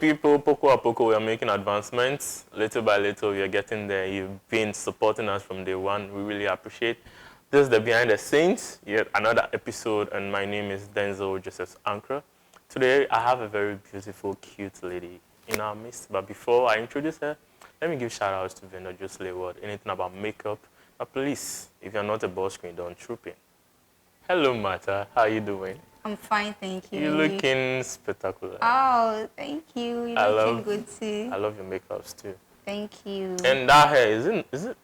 people, poco a poco, we are making advancements. Little by little, we are getting there. You've been supporting us from day one. We really appreciate. This is the Behind the Scenes, yet another episode, and my name is Denzel Joseph Ankra. Today, I have a very beautiful, cute lady in our midst. But before I introduce her, let me give shout-outs to Vendor Just Word. Anything about makeup, but please, if you're not a boss screen, don't troop in. Hello, Martha. How are you doing? I'm fine, thank you. You're looking spectacular. Oh, thank you. You're looking good too. I love your makeups too. Thank you. And that hair, is it?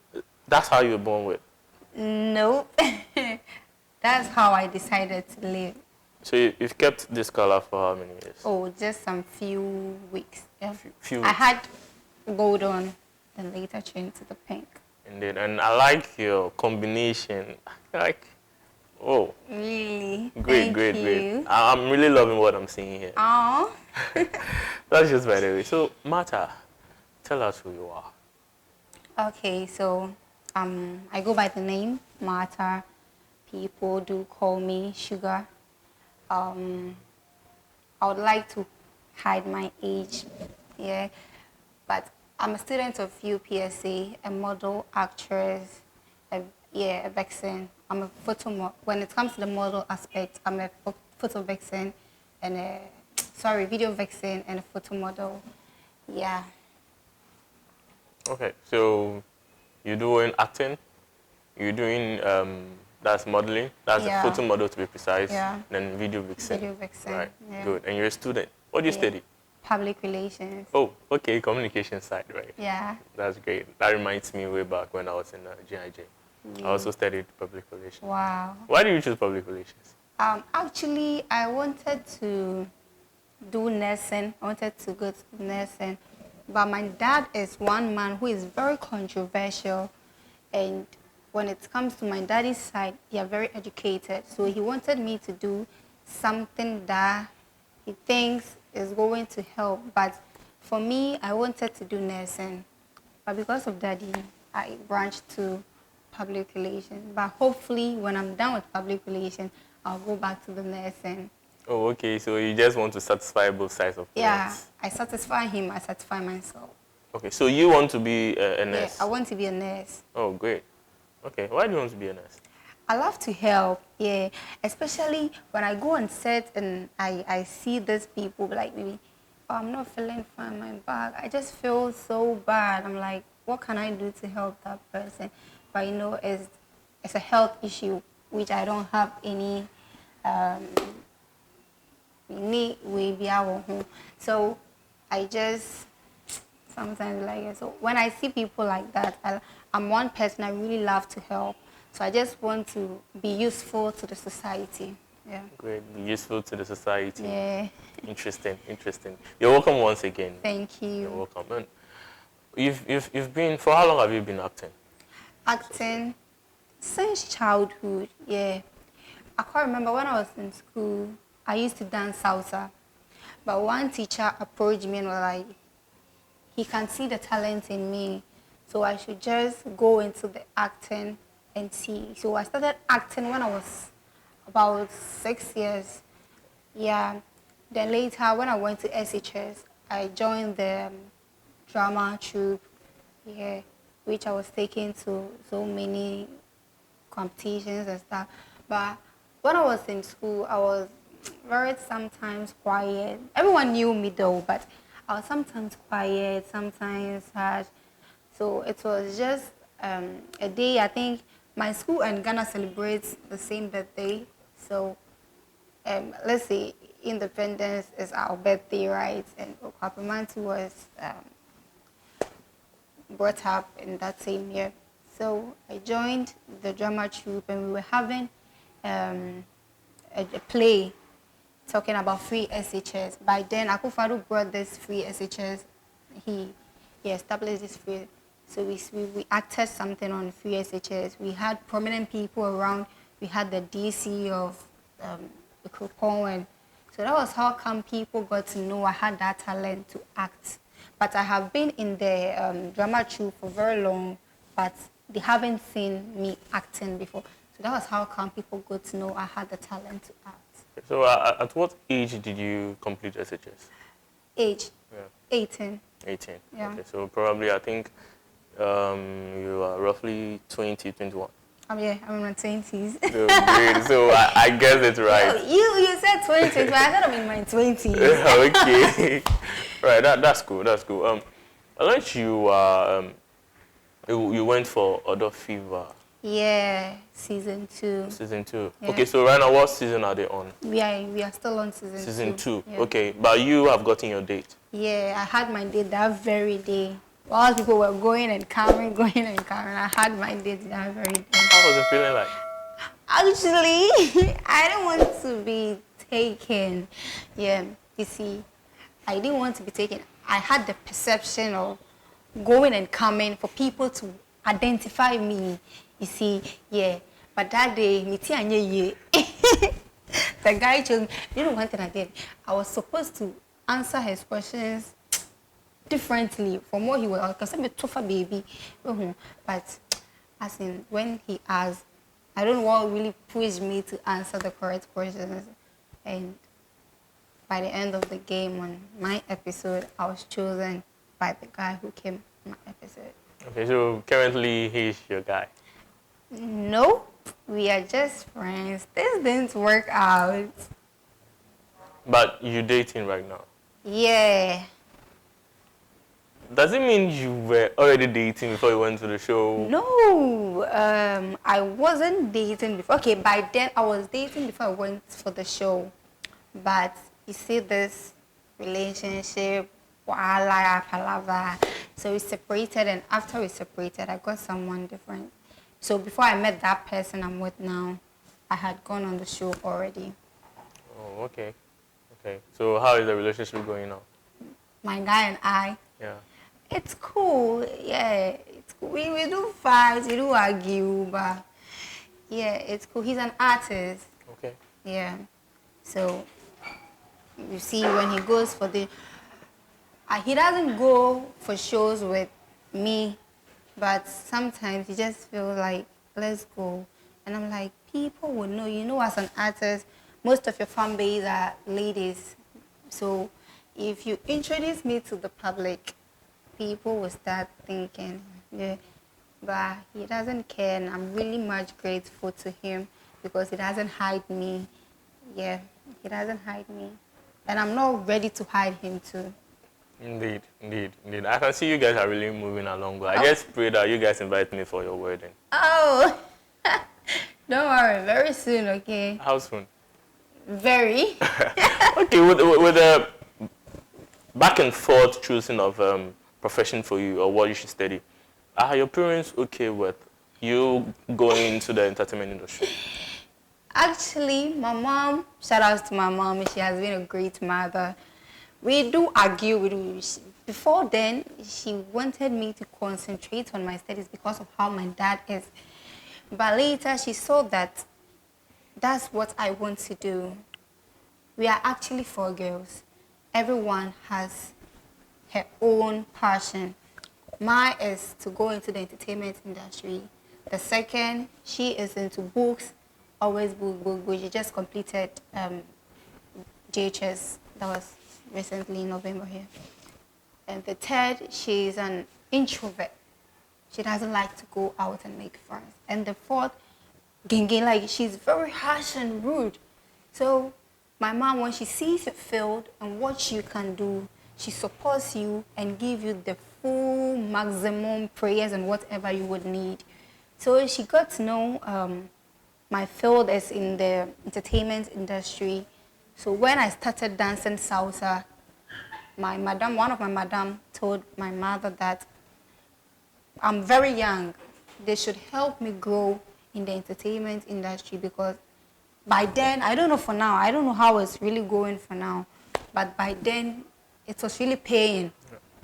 That's how you were born with? Nope. That's how I decided to live. So you've kept this color for how many years? Oh, just some few weeks. Yeah. Few weeks. I had gold on, then later changed to the pink. Indeed, and I like your combination. Oh. Really? Great. I'm really loving what I'm seeing here. Oh. That's just by the way. So, Martha, tell us who you are. Okay, so I go by the name Martha. People do call me Sugar. I would like to hide my age, yeah, but I'm a student of UPSA, a model, actress, a vixen. I'm a photo model. When it comes to the model aspect, I'm a photo vixen and video vixen and a photo model. Yeah. Okay, so you're doing acting, you're doing that's modeling, that's a photo model to be precise, then video vixen. Video vixen. Right, yeah. good. And you're a student. What do you study? Public relations. Oh, okay, communication side, right? Yeah. That's great. That reminds me way back when I was in GIJ. I also studied public relations. Wow. Why did you choose public relations? Actually, I wanted to do nursing. I wanted to go to nursing. But my dad is one man who is very controversial. And when it comes to my daddy's side, they are very educated. So he wanted me to do something that he thinks is going to help. But for me, I wanted to do nursing. But because of daddy, I branched to public relations. But hopefully, when I'm done with public relations, I'll go back to the nursing. Oh, okay. So you just want to satisfy both sides of things. Yeah, I satisfy him, I satisfy myself. Okay, so you want to be a nurse? Yeah, I want to be a nurse. Oh, great. Okay, why do you want to be a nurse? I love to help, yeah. Especially when I go on set and I see these people, like maybe, oh, I'm not feeling fine, my back. I just feel so bad. I'm like, what can I do to help that person? But you know, it's a health issue, which I don't have any so I just sometimes like it. So when I see people like that, I'm one person I really love to help. So I just want to be useful to the society. Yeah. Great, be useful to the society. Yeah. Interesting. You're welcome once again. Thank you. You're welcome. And you've been, for how long have you been acting? Acting since childhood, yeah. I can't remember when I was in school, I used to dance salsa. But one teacher approached me and was like, he can see the talent in me, so I should just go into the acting and see. So I started acting when I was about 6 years. Yeah. Then later, when I went to SHS, I joined the drama troupe, yeah, which I was taken to so many competitions and stuff. But when I was in school, I was very sometimes quiet. Everyone knew me though, but I was sometimes quiet, sometimes sad. So it was just a day, I think my school and Ghana celebrates the same birthday. So let's say independence is our birthday, right? And Okapamantu was brought up in that same year. So I joined the drama troupe and we were having a play talking about free SHS. By then, Akufo-Addo brought this free SHS. He established this free. So we acted something on free SHS. We had prominent people around. We had the DC of the Krokon. So that was how come people got to know I had that talent to act. But I have been in the drama troupe for very long, but they haven't seen me acting before. So that was how come people got to know I had the talent to act. So at what age did you complete SHS? Age? Yeah. 18. 18. Yeah. Okay, so probably I think you are roughly 20, 21. Yeah, I'm in my 20s. So great. So I guess it's right. You said 20, but I said I'm in my 20s. Okay. Right. That's cool. That's cool. I learned you you went for Odofever Yeah, season 2. season 2. Yeah. Okay. So right now, what season are they on? We are still on season 2. Season 2. Yeah. Okay. But you have gotten your date. Yeah, I had my date that very day. While people were going and coming, I had my date that very day. How was it feeling like? Actually, I didn't want to be taken. Yeah, you see, I didn't want to be taken. I had the perception of going and coming for people to identify me. You see, yeah. But that day, the guy chose me. You know one thing I did? I was supposed to answer his questions differently from what he was. Because I'm a tougher baby. But as in, when he asked, I don't know what really pushed me to answer the correct questions. And by the end of the game on my episode, I was chosen by the guy who came on my episode. Okay, so currently he's your guy. No, we are just friends. This didn't work out. But you're dating right now. Yeah. Does it mean you were already dating before you went to the show? No, I wasn't dating before. Okay, by then I was dating before I went for the show. But you see this relationship, palava. So we separated, and after we separated, I got someone different. So before I met that person I'm with now, I had gone on the show already. Oh, okay. Okay. So how is the relationship going now? My guy and I. Yeah. It's cool, yeah. It's cool. We do fight, we do argue, but yeah, it's cool. He's an artist. Okay. Yeah. So you see, when he goes for the, he doesn't go for shows with me, but sometimes he just feels like, let's go. And I'm like, people will know. You know, as an artist, most of your fan base are ladies. So if you introduce me to the public, people will start thinking, yeah, but he doesn't care, and I'm really much grateful to him because he doesn't hide me. Yeah, he doesn't hide me. And I'm not ready to hide him too. Indeed, indeed, indeed. I can see you guys are really moving along. I just pray that you guys invite me for your wedding. Oh, don't worry, very soon, okay? How soon? Very. Okay, with the back and forth choosing of profession for you or what you should study, are your parents okay with you going into the entertainment industry? Actually, my mom, shout out to my mom, she has been a great mother. We do argue. Before then, she wanted me to concentrate on my studies because of how my dad is. But later, she saw that that's what I want to do. We are actually 4 girls. Everyone has her own passion. Mine is to go into the entertainment industry. The second, she is into books, always book. She just completed JHS. That was recently in November here. And the third, she's an introvert. She doesn't like to go out and make friends. And the fourth, like she's very harsh and rude. So my mom, when she sees your field and what you can do, she supports you and gives you the full maximum prayers and whatever you would need. So she got to know my field is in the entertainment industry. So when I started dancing salsa, one of my madam told my mother that I'm very young. They should help me grow in the entertainment industry because by then, I don't know for now, I don't know how it's really going for now, but by then, it was really paying.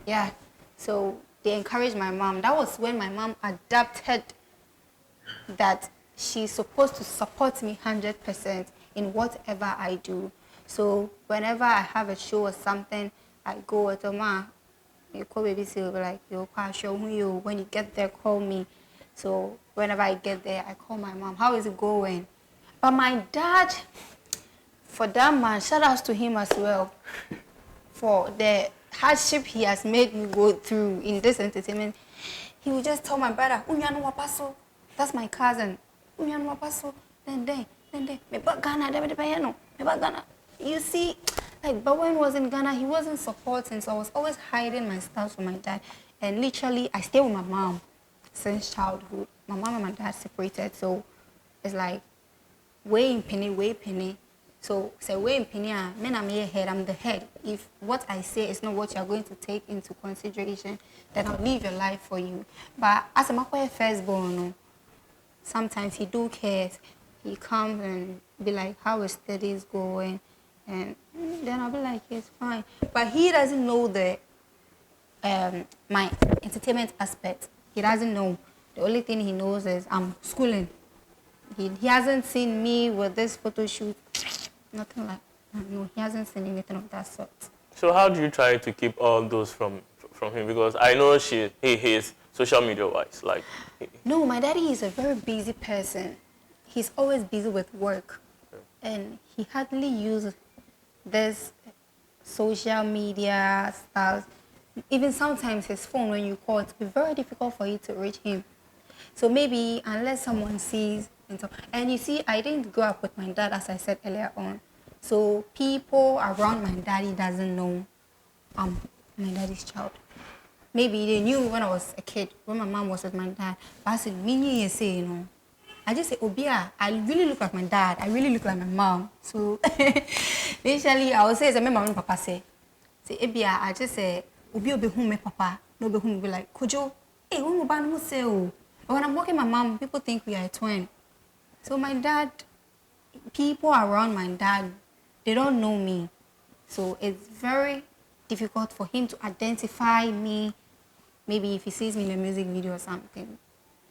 Yeah. So they encouraged my mom. That was when my mom adapted that she's supposed to support me 100% in whatever I do. So whenever I have a show or something, I go to Ma, you call baby, say like, yo, show you. When you get there, call me. So whenever I get there, I call my mom. How is it going? But my dad, for that man, shout out to him as well, for the hardship he has made me go through in this entertainment, he would just tell my brother, Wapaso, that's my cousin. Wapaso, then, me back Ghana. You see, like, but when I was in Ghana, he wasn't supporting, so I was always hiding my stuff from my dad. And literally, I stayed with my mom since childhood. My mom and my dad separated, so it's like, way penny. So, say, way penny, men I'm here head, I'm the head. If what I say is not what you're going to take into consideration, then I'll leave your life for you. But as a Makwe firstborn, sometimes he do cares. He comes and be like, how is studies going? And then I'll be like, it's fine. But he doesn't know the my entertainment aspect. He doesn't know. The only thing he knows is I'm schooling. He hasn't seen me with this photo shoot. Nothing like that. No, he hasn't seen anything of that sort. So how do you try to keep all those from him? Because I know he is social media wise. Like no, my daddy is a very busy person. He's always busy with work. Okay. And he hardly uses this social media stuff. Even sometimes his phone, when you call, it's very difficult for you to reach him. So maybe unless someone sees, and you see, I didn't grow up with my dad, as I said earlier on. So people around my daddy doesn't know I'm my daddy's child. Maybe they knew when I was a kid, when my mom was with my dad. But I said, you say, you know. I just say, Obia, I really look like my dad. I really look like my mom. So initially, I would say, my mom and papa say, Obia, I just say, Obia be home, papa. No be home, be like, Kojo, hey, when say, oh. But when I'm walking my mom, people think we are a twin. So my dad, people around my dad, they don't know me. So it's very difficult for him to identify me. Maybe if he sees me in a music video or something.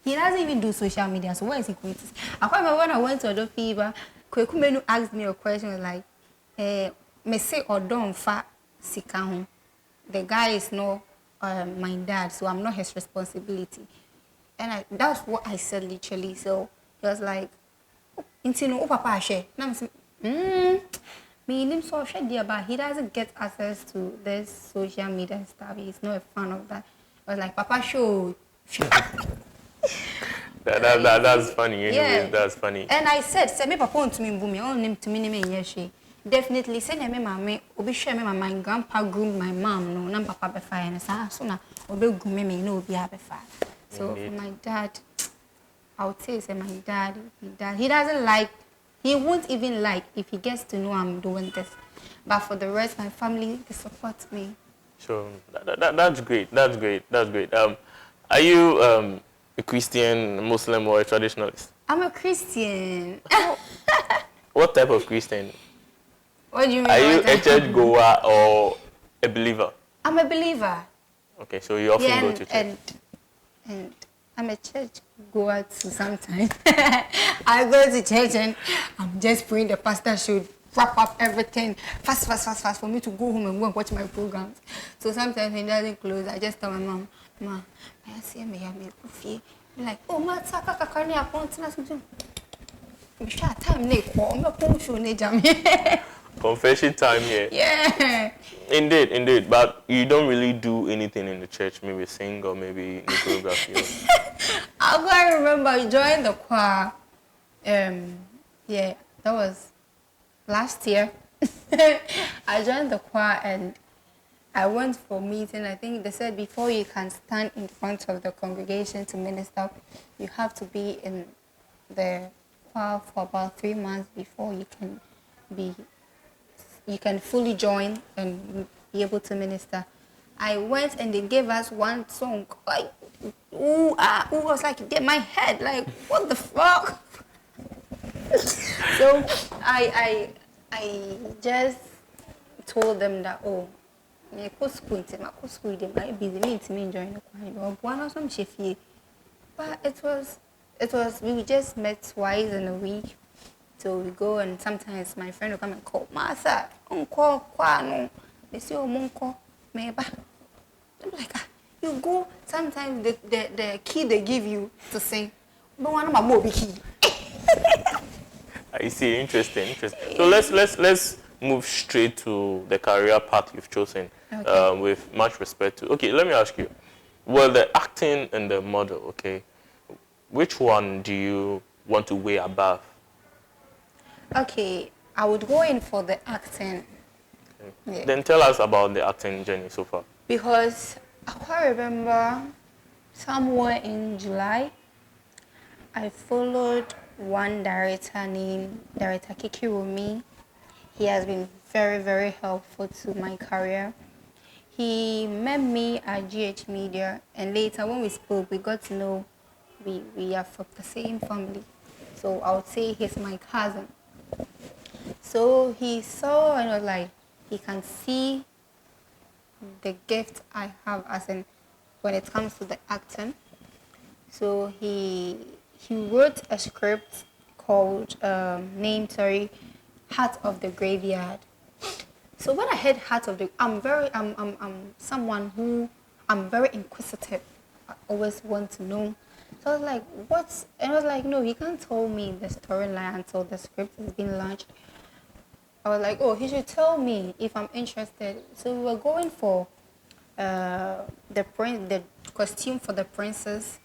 He doesn't even do social media, so where is he going to see? I remember when I went to Odofever, Kwekumenu asked me a question like, me say Odon fa sika. The guy is not my dad, so I'm not his responsibility. And that's what I said literally. So he was like, Intino, papa share. And I'm saying, me him so share dear, but he doesn't get access to this social media stuff. He's not a fan of that. I was like, Papa show. That's funny. Anyway, yeah. That's funny. And I said, say me papa to me boom, all name to me yeshi. Definitely say me mama, obi share me my grandpa groomed my mom, no, nam papa be fire and so na obi groom me no obi be fire. So for my dad, I would say my dad, he doesn't like, he won't even like if he gets to know I'm doing this. But for the rest, my family, they support me. Sure, that's great. That's great. Are you a Christian, Muslim, or a traditionalist? I'm a Christian. What type of Christian? What do you mean? Are you a church goer or a believer? I'm a believer. Okay, so you often go to church. And I'm a church goer too sometimes. I go to church and I'm just praying the pastor should wrap up everything fast for me to go home and go and watch my programs. So sometimes when it doesn't close, I just tell my mom, Ma, I see me have me coffee. Like, oh, ma, taka kakani appointment something. I'm sure time ne call me show ne jam. Confession time here. Yeah. Indeed. But you don't really do anything in the church, maybe sing or maybe choreography. I remember joining the choir. Yeah, that was last year. I joined the choir and I went for a meeting. I think they said before you can stand in front of the congregation to minister, you have to be in the choir for about 3 months before you can fully join and be able to minister. I went and they gave us one song. Like, ooh, was like, get my head, like, what the fuck? So I just told them that, oh, I go school, they might be me enjoying the choir. But it was, we just met twice in a week. So we go and sometimes my friend will come and call, Masa, uncle, kwano. They say, oh, monko, meba. I'm like, you go, sometimes the key they give you to sing, but one of my mobi key. I see, interesting. So let's move straight to the career path you've chosen. Okay. with much respect to. Okay, let me ask you. Well, the acting and the model, okay, which one do you want to weigh above? Okay, I would go in for the acting. Okay. Yeah. Then tell us about the acting journey so far. Because I quite remember somewhere in July, I followed one director named Director Kiki Rumi. He has been very, very helpful to my career. He met me at GH Media, and later when we spoke, we got to know we are from the same family. So I would say he's my cousin. So he saw and was like, he can see the gift I have as in when it comes to the acting. So he wrote a script called Heart of the Graveyard. So when I heard Heart of the, I'm someone who, I'm very inquisitive. I always want to know. So I was like, what's, and I was like, no, he can't tell me the storyline until the script has been launched. I was like, oh, he should tell me if I'm interested. So we were going for the costume for the princess,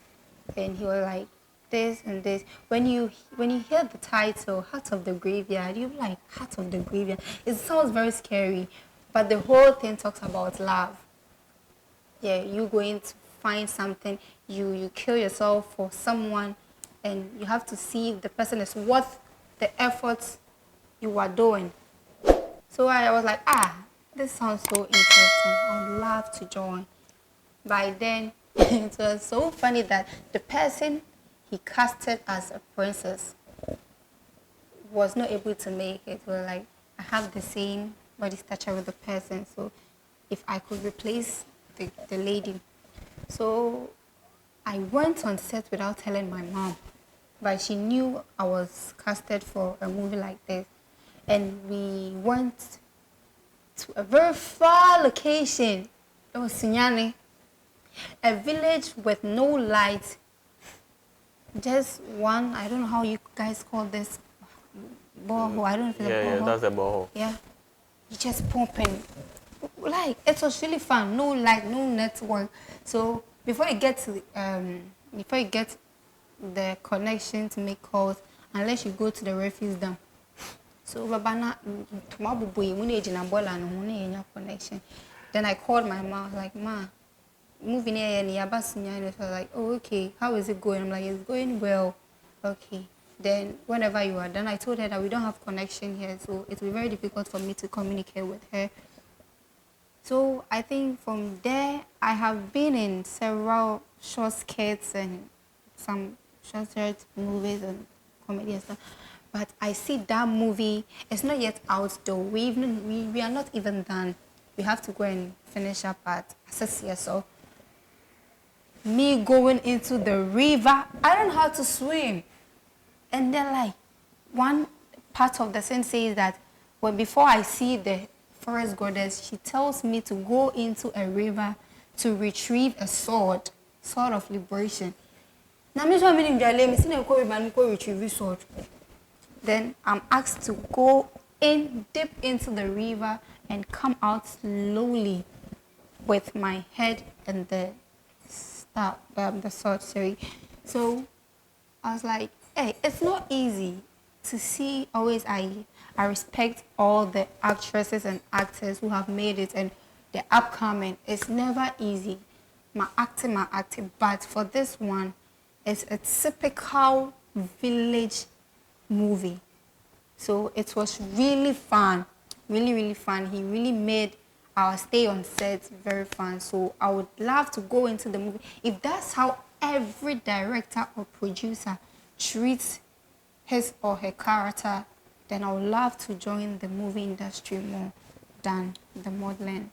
and he was like, this and this. When you hear the title, Heart of the Graveyard, you're like, Heart of the Graveyard. It sounds very scary, but the whole thing talks about love. Yeah, you going to find something, you kill yourself for someone, and you have to see if the person is worth the efforts you are doing. So I was like, this sounds so interesting. I would love to join. By then, it was so funny that the person he casted as a princess was not able to make it. We were like, I have the same body stature with the person, so if I could replace the lady. So I went on set without telling my mom, but she knew I was casted for a movie like this. And we went to a very far location. It was Sunyani, a village with no light, just one, I don't know how you guys call this, borehole. I don't know if it's a borehole. Yeah, that's a borehole. Yeah, you just pumping. Like, it was really fun. No light, no network. So before you get to the connection to make calls, unless you go to the refuse dump. So babana tomorrow boy when you na bola no connection. Then I called my mom, like, Ma, moving here and Yabasunya, and she was like, oh, okay, how is it going? I'm like, it's going well. Okay. Then whenever you are done, I told her that we don't have connection here, so it will be very difficult for me to communicate with her. So I think from there, I have been in several short skits and some short movies and comedy and stuff. But I see that movie, it's not yet out though. We are not even done. We have to go and finish up at SSCSO. Me going into the river, I don't know how to swim. And then like, one part of the scene says that before I see the forest goddess, she tells me to go into a river to retrieve a sword of liberation. Now, retrieve sword. Then I'm asked to go in deep into the river and come out slowly with my head and the sword. Sorry. So I was like, hey, it's not easy to see. Always, I respect all the actresses and actors who have made it and the upcoming. It's never easy. My acting. But for this one, it's a typical village movie. So it was really fun, really, really fun. He really made our stay on set very fun. So I would love to go into the movie. If that's how every director or producer treats his or her character, then I would love to join the movie industry more than the modeling.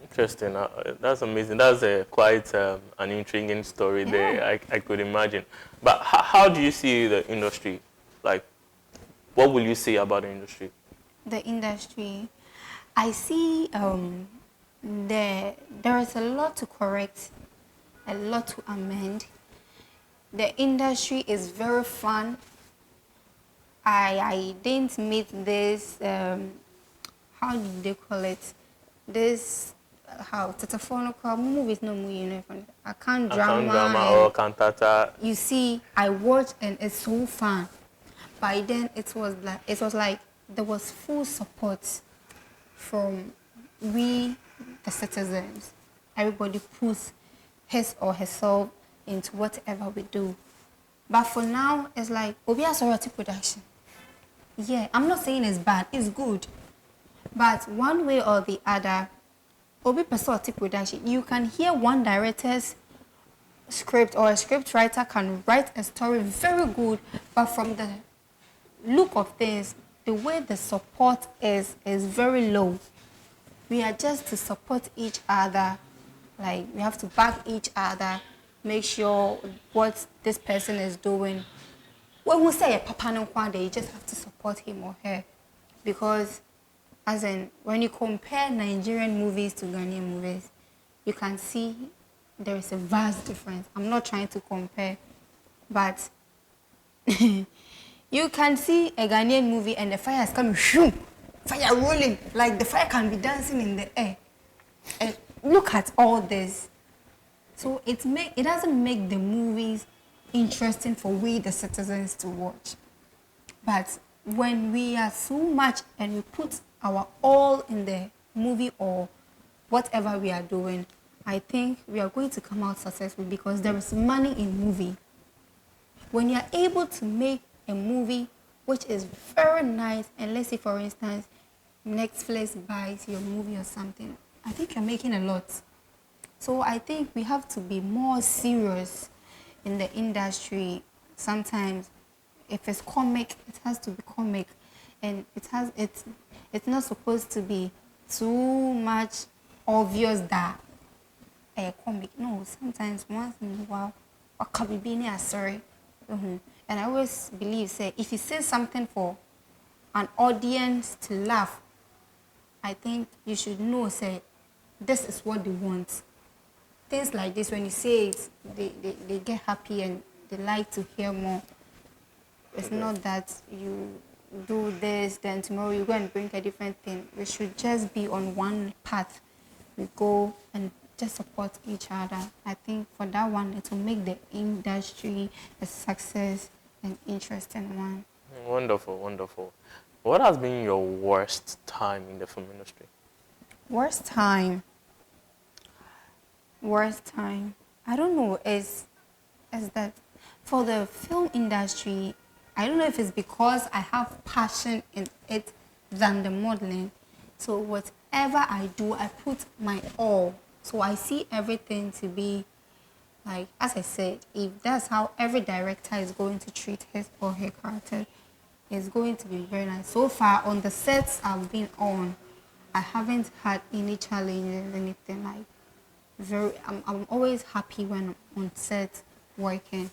Interesting. That's amazing. That's quite an intriguing story there, I could imagine. But how do you see the industry? Like, what will you say about the industry? The industry, I see there is a lot to correct, a lot to amend. The industry is very fun. I didn't meet this, how do they call it? This how Tatafono movies no movie, you know, I can't Account drama. drama or cantata. You see, I watched and it's so fun. By then, it was like there was full support from we, the citizens. Everybody puts his or herself into whatever we do. But for now, it's like Obia Sorority production. Yeah, I'm not saying it's bad, it's good. But one way or the other, Obi Sorority production, you can hear one director's script or a script writer can write a story very good, but from the look of things, the way the support is very low. We are just to support each other, like we have to back each other, make sure what this person is doing. When we say a papa no kwade, you just have to support him or her, because as in when you compare Nigerian movies to Ghanaian movies, you can see there is a vast difference. I'm not trying to compare, but you can see a Ghanaian movie and the fire is coming, shoom, fire rolling, like the fire can be dancing in the air. And look at all this. So it doesn't make the movies interesting for we the citizens to watch. But when we are so much and we put our all in the movie or whatever we are doing, I think we are going to come out successful because there is money in movie. When you are able to make a movie which is very nice, and let's say for instance, Netflix buys your movie or something, I think you're making a lot. So I think we have to be more serious in the industry. Sometimes if it's comic, it has to be comic, and it's not supposed to be too much obvious that a comic. No, sometimes once in a while, what can be being sorry. And I always believe, say, if you say something for an audience to laugh, I think you should know, say, this is what they want. Things like this, when you say it, they get happy and they like to hear more. It's not that you do this, then tomorrow you go and bring a different thing. We should just be on one path. We go and just support each other. I think for that one, it will make the industry a success and interesting one. Wonderful, wonderful. What has been your worst time in the film industry? Worst time. I don't know. Is that for the film industry? I don't know if it's because I have passion in it than the modeling. So whatever I do, I put my all. So I see everything to be like, as I said, if that's how every director is going to treat his or her character, it's going to be very nice. So far on the sets I've been on, I haven't had any challenges, anything like I'm always happy when I'm on set working.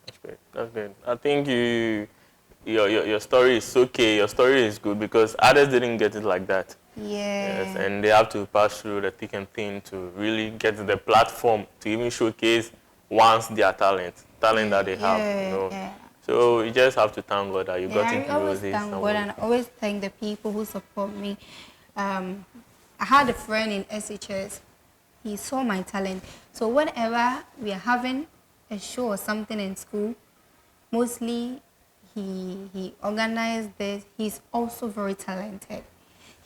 That's great. That's great. I think your story is okay. Your story is good because others didn't get it like that. Yeah. Yes, and they have to pass through the thick and thin to really get the platform to even showcase once their talent that they have. You know. Yeah. So you just have to thank God that you got into I always roses. thank God, and I always thank the people who support me. I had a friend in SHS. He saw my talent. So whenever we are having a show or something in school, mostly he organized this. He's also very talented.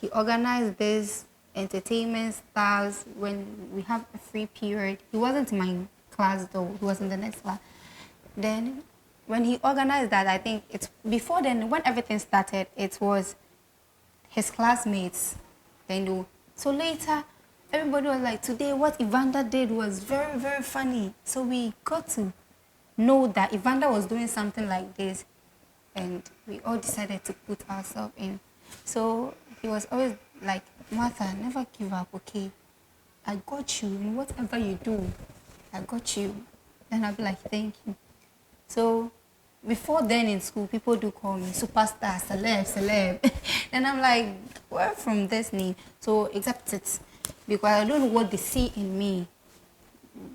He organized this entertainment styles when we have a free period. He wasn't in my class though. He was in the next class. Then when he organized that, I think it's before then, when everything started, it was his classmates. Then do. So later, everybody was like, today what Evander did was very, very funny. So we got to know that Evander was doing something like this, and we all decided to put ourselves in. So he was always like, Martha, never give up, okay? I got you. In whatever you do, I got you. Then I'll be like, thank you. So before then in school, people do call me superstar, celeb. And I'm like, where from this name? So accept it, because I don't know what they see in me.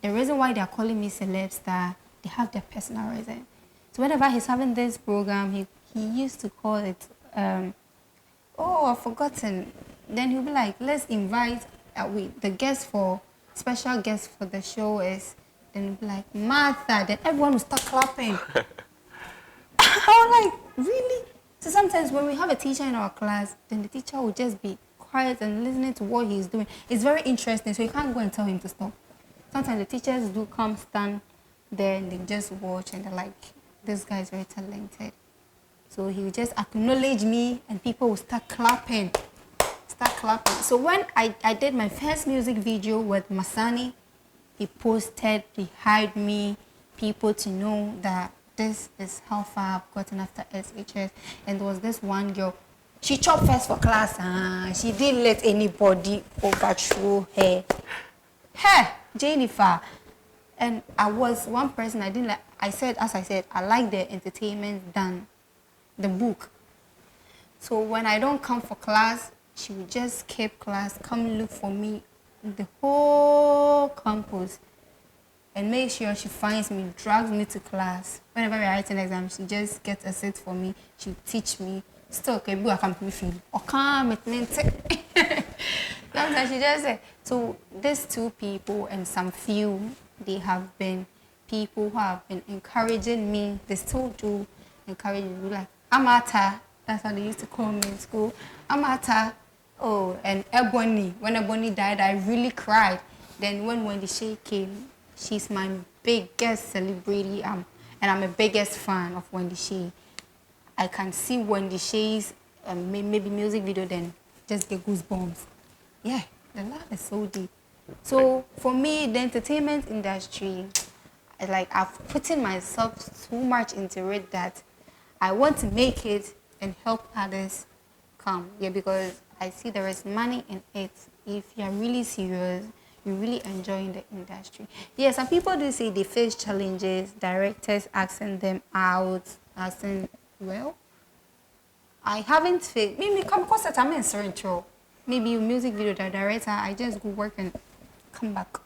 The reason why they're calling me celeb star, they have their personal reason. So whenever he's having this program, he used to call it, oh, I've forgotten. Then he'll be like, let's invite special guest for the show is, then be like, Martha, then everyone will start clapping. I was like, really? So sometimes when we have a teacher in our class, then the teacher will just be quiet and listening to what he's doing. It's very interesting, so you can't go and tell him to stop. Sometimes the teachers do come stand there and they just watch and they're like, this guy is very talented. So he will just acknowledge me and people will start clapping. So when I did my first music video with Masani, he hired me, people to know that this is how far I've gotten after SHS. And there was this one girl, she chopped first for class. She didn't let anybody overthrow her. Hey, Jennifer. And I was one person I didn't like. As I said, I like the entertainment than the book. So when I don't come for class, she would just skip class, come look for me in the whole campus and make sure she finds me, drags me to class. Whenever we're writing exams, she just gets a seat for me. She'll teach me. Still, okay, I come to me feel. Sometimes she just said, so these two people and some few, they have been people who have been encouraging me. They still do encourage me. Like, Amata, that's how they used to call me in school. Amata. Oh, and Ebony. When Ebony died, I really cried. Then when Wendy Shea came, she's my biggest celebrity, and I'm a biggest fan of Wendy Shea. I can see Wendy Shea's maybe music video, then just get goosebumps. Yeah, the love is so deep. So for me, the entertainment industry, like I've put in myself too much into it that I want to make it and help others come. Yeah, because I see there is money in it. If you're really serious, you're really enjoying the industry. Yeah, some people do say they face challenges, directors asking them out, well, I haven't faced, maybe come across that I'm in Sorrento. Maybe a music video director, I just go work and come back.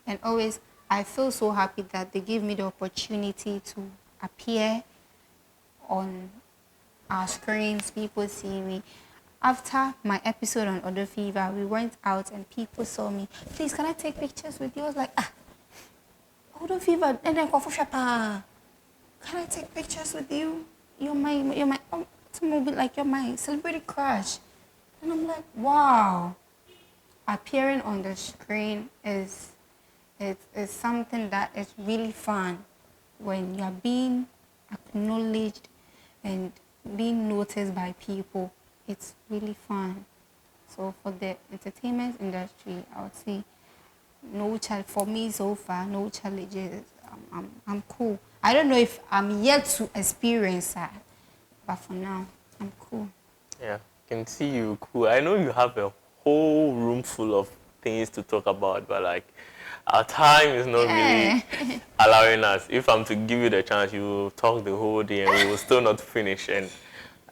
And always, I feel so happy that they give me the opportunity to appear on our screens, people see me. After my episode on Odofever, we went out and people saw me. Please, can I take pictures with you? I was like, Odofever, and then can I take pictures with you? You're my, like you're my celebrity crush. And I'm like, wow. Appearing on the screen is something that is really fun when you're being acknowledged and being noticed by people. It's really fun. So for the entertainment industry, I would say for me so far, no challenges. I'm cool. I don't know if I'm yet to experience that, but for now, I'm cool. Yeah, I can see you cool. I know you have a whole room full of things to talk about, but like our time is not really allowing us. If I'm to give you the chance, you will talk the whole day and we will still not finish. And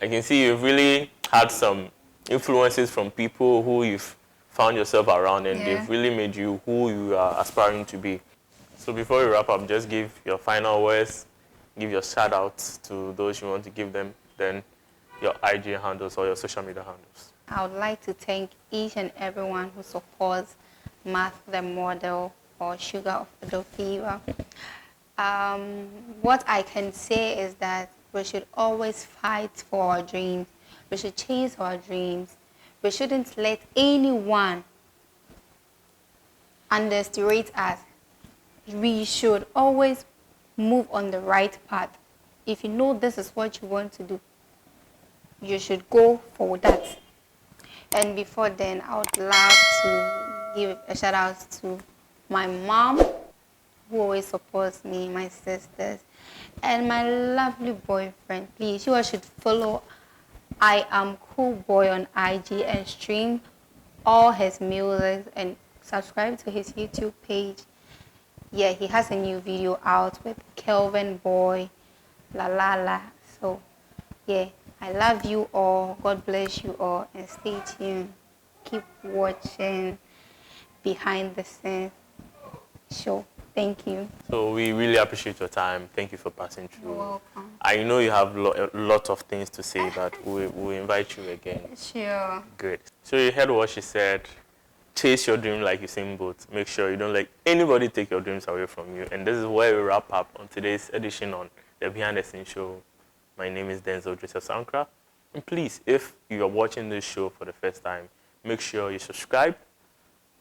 I can see you've really had some influences from people who you've found yourself around, and they've really made you who you are aspiring to be. So before we wrap up, just give your final words, give your shout outs to those you want to give them, then your IG handles or your social media handles. I would like to thank each and everyone who supports Math the Model or Sugar of Odofever. What I can say is that we should always fight for our dreams. We should chase our dreams. We shouldn't let anyone underestimate us. We should always move on the right path. If you know this is what you want to do, you should go for that. And before then, I would love to give a shout out to my mom, who always supports me, my sisters, and my lovely boyfriend. Please, you all should follow I Am Cool Boy on IG and stream all his music and subscribe to his YouTube page. Yeah, he has a new video out with Kelvin Boy, La La La. So, yeah, I love you all. God bless you all, and stay tuned. Keep watching Behind the Scenes show. Thank you. So we really appreciate your time. Thank you for passing through. You're welcome. I know you have a lot of things to say, but we'll invite you again. Sure. Good. So you heard what she said. Chase your dream like Usain Bolt. Make sure you don't let anybody take your dreams away from you. And this is where we wrap up on today's edition on the Behind the Scenes Show. My name is Denzel Joseph Sankra. And please, if you are watching this show for the first time, make sure you subscribe,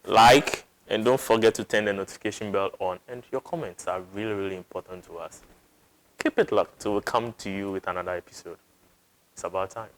like, and don't forget to turn the notification bell on. And your comments are really, really important to us. Keep it locked till we come to you with another episode. It's about time.